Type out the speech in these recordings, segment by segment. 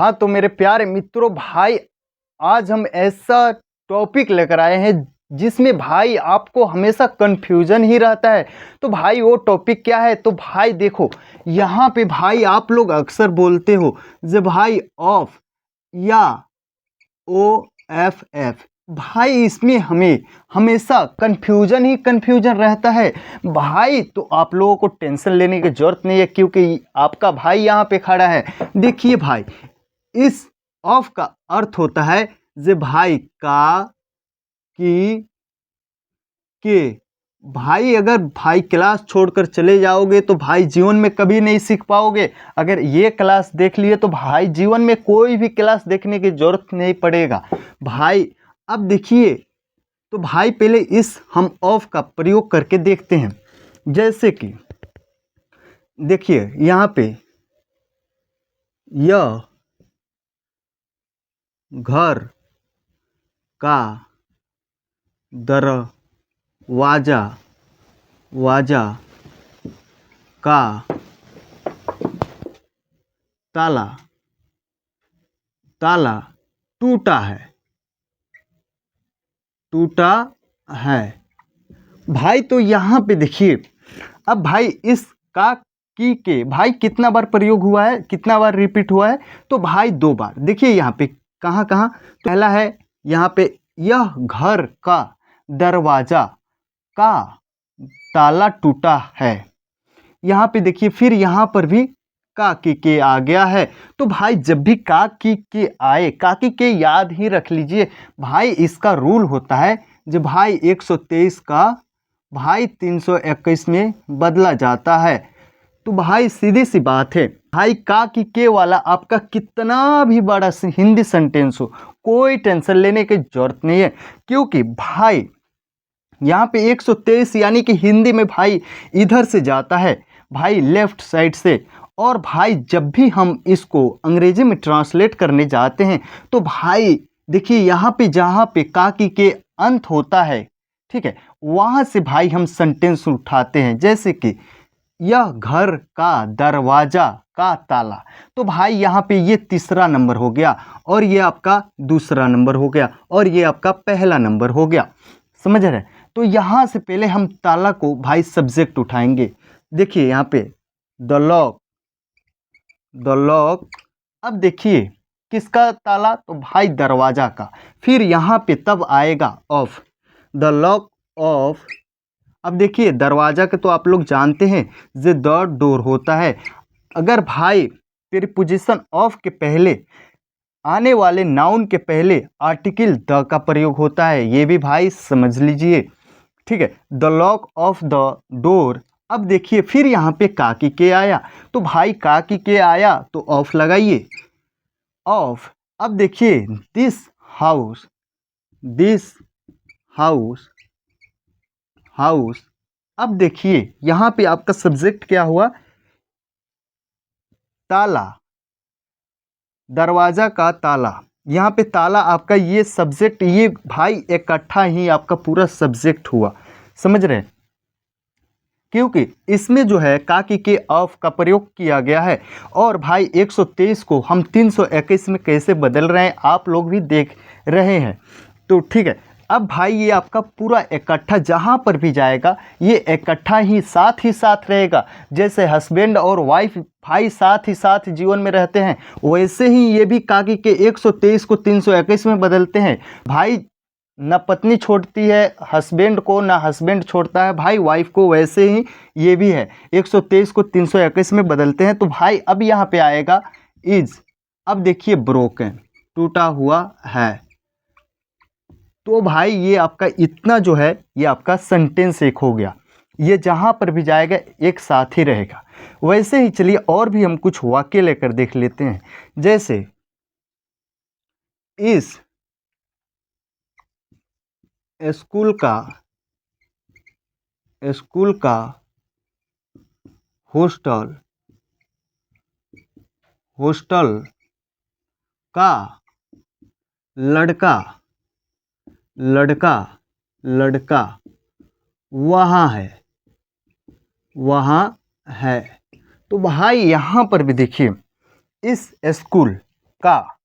हाँ तो मेरे प्यारे मित्रों, भाई आज हम ऐसा टॉपिक लेकर आए हैं जिसमें भाई आपको हमेशा कंफ्यूजन ही रहता है। तो भाई वो टॉपिक क्या है? तो भाई देखो, यहाँ पे भाई आप लोग अक्सर बोलते हो जब भाई ऑफ या ओ एफ एफ, भाई इसमें हमें हमेशा कंफ्यूजन ही कंफ्यूजन रहता है। भाई तो आप लोगों को टेंशन लेने की जरूरत नहीं है, क्योंकि आपका भाई यहाँ पे खड़ा है। देखिए भाई, इस ऑफ का अर्थ होता है जे भाई का की के। भाई अगर भाई क्लास छोड़कर चले जाओगे तो भाई जीवन में कभी नहीं सीख पाओगे। अगर ये क्लास देख लिए तो भाई जीवन में कोई भी क्लास देखने की जरूरत नहीं पड़ेगा। भाई अब देखिए, तो भाई पहले इस हम ऑफ का प्रयोग करके देखते हैं। जैसे कि देखिए यहाँ पे यह घर का दरवाजा का ताला टूटा है। भाई तो यहाँ पे देखिए, अब भाई इस का की के भाई कितना बार प्रयोग हुआ है, कितना बार रिपीट हुआ है? तो भाई 2 बार। देखिए यहाँ पे कहाँ कहाँ, पहला है यहाँ पे यह घर का दरवाजा का ताला टूटा है। यहाँ पे देखिए फिर यहाँ पर भी का की के आ गया है। तो भाई जब भी का की के आए, का की के याद ही रख लीजिए। भाई इसका रूल होता है जब भाई 123 का भाई 321 में बदला जाता है। तो भाई सीधी सी बात है, भाई का की के वाला आपका कितना भी बड़ा हिंदी सेंटेंस हो, कोई टेंशन लेने की जरूरत नहीं है। क्योंकि भाई यहाँ पे 123 यानी कि हिंदी में भाई इधर से जाता है, भाई लेफ्ट साइड से। और भाई जब भी हम इसको अंग्रेजी में ट्रांसलेट करने जाते हैं तो भाई देखिए यहाँ पे जहाँ पे का की के अंत होता है, ठीक है, वहाँ से भाई हम सेंटेंस उठाते हैं। जैसे कि यह घर का दरवाजा का ताला। तो भाई यहाँ पे ये तीसरा नंबर हो गया, और ये आपका दूसरा नंबर हो गया, और ये आपका पहला नंबर हो गया। समझ रहे? तो यहाँ से पहले हम ताला को भाई सब्जेक्ट उठाएंगे। देखिए यहाँ पे द लॉक। अब देखिए किसका ताला? तो भाई दरवाजा का। फिर यहाँ पे तब आएगा ऑफ, द लॉक ऑफ। अब देखिए दरवाजा के तो आप लोग जानते हैं जे द डोर होता है। अगर भाई प्रीपोजिशन ऑफ के पहले आने वाले नाउन के पहले आर्टिकल द का प्रयोग होता है, ये भी भाई समझ लीजिए। ठीक है, the lock of the door. अब देखिए फिर यहाँ पे का की के आया, तो भाई का की के आया तो ऑफ लगाइए, ऑफ। अब देखिए दिस हाउस हाउस। अब देखिए यहाँ पे आपका सब्जेक्ट क्या हुआ? ताला, दरवाजा का ताला। यहाँ पे ताला आपका ये सब्जेक्ट, ये भाई इकट्ठा ही आपका पूरा सब्जेक्ट हुआ। समझ रहे? क्योंकि इसमें जो है का की के ऑफ का प्रयोग किया गया है। और भाई 123 को हम 321 में कैसे बदल रहे हैं आप लोग भी देख रहे हैं। तो ठीक है, अब भाई ये आपका पूरा इकट्ठा जहाँ पर भी जाएगा ये इकट्ठा ही साथ रहेगा। जैसे हस्बैंड और वाइफ भाई साथ ही साथ जीवन में रहते हैं, वैसे ही ये भी का की के 123 को 321 में बदलते हैं। भाई न पत्नी छोड़ती है हस्बैंड को, ना हस्बैंड छोड़ता है भाई वाइफ को, वैसे ही ये भी है 123 को 321 में बदलते हैं। तो भाई अब यहाँ पे आएगा इज। अब देखिए ब्रोकन, टूटा हुआ है। तो भाई ये आपका इतना जो है ये आपका सेंटेंस एक हो गया, ये जहाँ पर भी जाएगा एक साथ ही रहेगा। वैसे ही चलिए और भी हम कुछ वाक्य लेकर देख लेते हैं। जैसे इस स्कूल का हॉस्टल का लड़का वहाँ है। तो भाई यहाँ पर भी देखिए इस स्कूल का,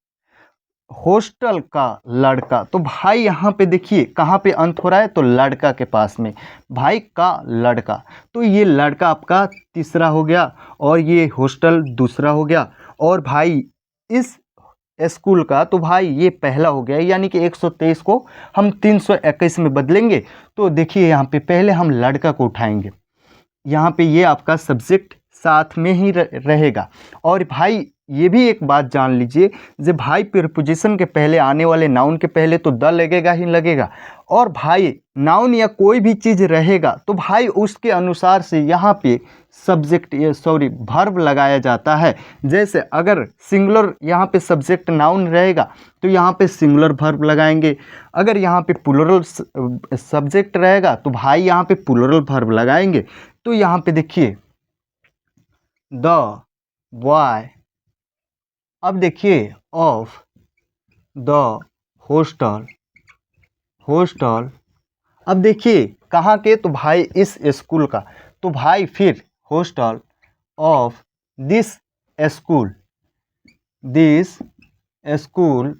हॉस्टल का लड़का। तो भाई यहाँ पे देखिए कहाँ पे अंत हो रहा है, तो लड़का के पास में, भाई का लड़का। तो ये लड़का आपका तीसरा हो गया और ये हॉस्टल दूसरा हो गया। और भाई इस स्कूल का तो भाई ये पहला हो गया, यानी कि 123 को हम 321 में बदलेंगे। तो देखिए यहाँ पे पहले हम लड़का को उठाएंगे, यहाँ पे ये आपका सब्जेक्ट साथ में ही रहेगा। और भाई ये भी एक बात जान लीजिए, जब भाई प्रीपोजिशन के पहले आने वाले नाउन के पहले तो द लगेगा ही लगेगा, और भाई नाउन या कोई भी चीज़ रहेगा तो भाई उसके अनुसार से यहाँ पे सब्जेक्ट वर्ब लगाया जाता है। जैसे अगर सिंगुलर यहाँ पे सब्जेक्ट नाउन रहेगा तो यहाँ पे सिंगुलर वर्ब लगाएंगे, अगर यहाँ पे प्लूरल सब्जेक्ट रहेगा तो भाई यहाँ पे प्लूरल वर्ब लगाएंगे। तो यहाँ पे देखिए द बॉय, अब देखिए ऑफ द हॉस्टल, हॉस्टल, अब देखिए कहाँ के, तो भाई इस स्कूल का, तो भाई फिर hostel of this school, this school,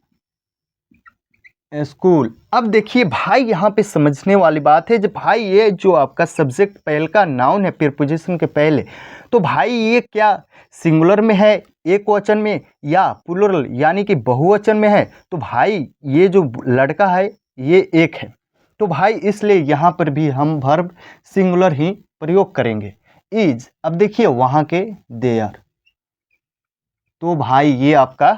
school. अब देखिए भाई यहाँ पे समझने वाली बात है, जब भाई ये जो आपका सब्जेक्ट पहले का नाउन है प्रीपोजिशन के पहले, तो भाई ये क्या सिंगुलर में है, एक वचन में, या प्लूरल यानी कि बहुवचन में है। तो भाई ये जो लड़का है ये एक है, तो भाई इसलिए यहाँ पर भी हम वर्ब सिंगुलर ही प्रयोग करेंगे, इज। अब देखिए वहाँ के देयर, तो भाई ये आपका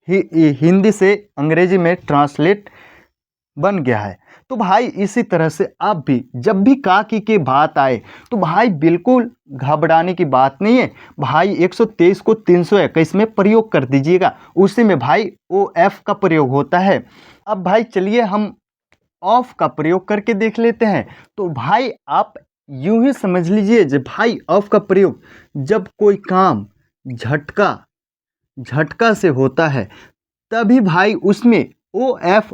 हिंदी से अंग्रेजी में ट्रांसलेट बन गया है। तो भाई इसी तरह से आप भी जब भी का की बात आए तो भाई बिल्कुल घबराने की बात नहीं है, भाई 123 को 321 में प्रयोग कर दीजिएगा, उसी में भाई ओ एफ का प्रयोग होता है। अब भाई चलिए हम ऑफ का प्रयोग करके देख लेते हैं। तो भाई आप यूं ही समझ लीजिए जब भाई ऑफ का प्रयोग जब कोई काम झटका से होता है तभी भाई उसमें ओ एफ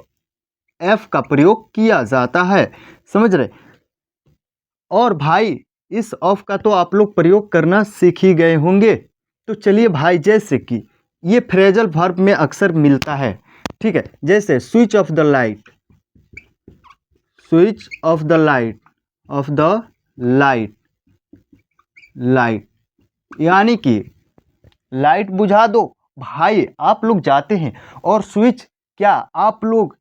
का प्रयोग किया जाता है, समझ रहे। और भाई इस ऑफ का तो आप लोग प्रयोग करना सीख ही गए होंगे। तो चलिए भाई, जैसे कि ये फ्रेजल वर्ब में अक्सर मिलता है, ठीक है, जैसे switch off the light, switch off the light, of the light, light यानी कि लाइट बुझा दो। भाई आप लोग जाते हैं और स्विच क्या आप लोग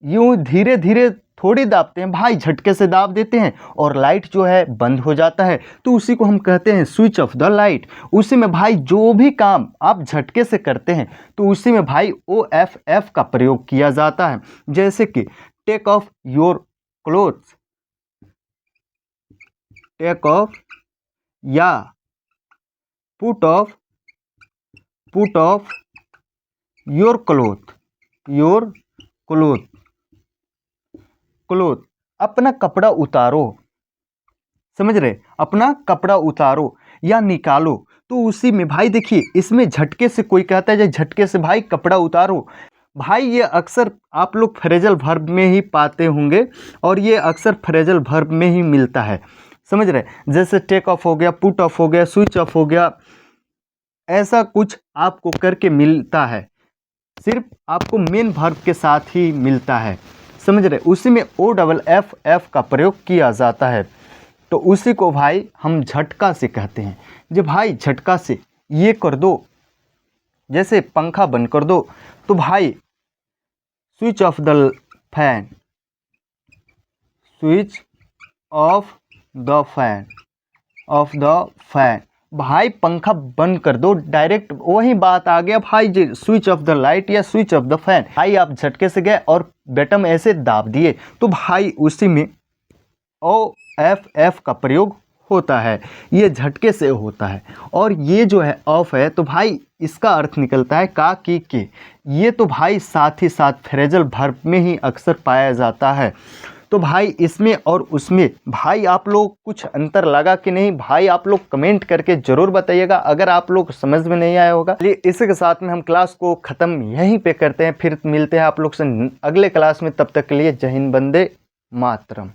यूं धीरे धीरे थोड़ी दाबते हैं, भाई झटके से दाब देते हैं और लाइट जो है बंद हो जाता है, तो उसी को हम कहते हैं स्विच ऑफ द लाइट। उसी में भाई जो भी काम आप झटके से करते हैं तो उसी में भाई ओ एफ का प्रयोग किया जाता है। जैसे कि take off your clothes, take off, या put off your cloth, your cloth, cloth अपना कपड़ा उतारो, समझ रहे, अपना कपड़ा उतारो या निकालो। तो उसी में भाई देखिए इसमें झटके से कोई कहता है झटके से भाई कपड़ा उतारो, भाई ये अक्सर आप लोग फ्रेजल वर्ब में ही पाते होंगे और ये अक्सर फ्रेजल वर्ब में ही मिलता है, समझ रहे। जैसे टेक ऑफ हो गया, पुट ऑफ हो गया, स्विच ऑफ हो गया, ऐसा कुछ आपको करके मिलता है, सिर्फ आपको मेन वर्ब के साथ ही मिलता है, समझ रहे। उसी में ओ डबल एफ का प्रयोग किया जाता है। तो उसी को भाई हम झटका से कहते हैं। जब भाई झटका से ये कर दो, जैसे पंखा बंद कर दो, तो भाई switch off the fan, switch off the fan, of the fan, भाई पंखा बंद कर दो, डायरेक्ट वही बात आ गया भाई जी, स्विच ऑफ द लाइट या स्विच ऑफ द फैन। भाई आप झटके से गए और बटन ऐसे दाब दिए तो भाई उसी में ओ एफ का प्रयोग होता है, ये झटके से होता है। और ये जो है ऑफ है तो भाई इसका अर्थ निकलता है का की के, ये तो भाई साथ ही साथ फ्रेजल वर्ब में ही अक्सर पाया जाता है। तो भाई इसमें और उसमें भाई आप लोग कुछ अंतर लगा कि नहीं, भाई आप लोग कमेंट करके ज़रूर बताइएगा अगर आप लोग समझ में नहीं आया होगा। चलिए इसी के साथ में हम क्लास को ख़त्म यहीं पे करते हैं, फिर मिलते हैं आप लोग से अगले क्लास में। तब तक के लिए जय हिंद, वंदे मातरम।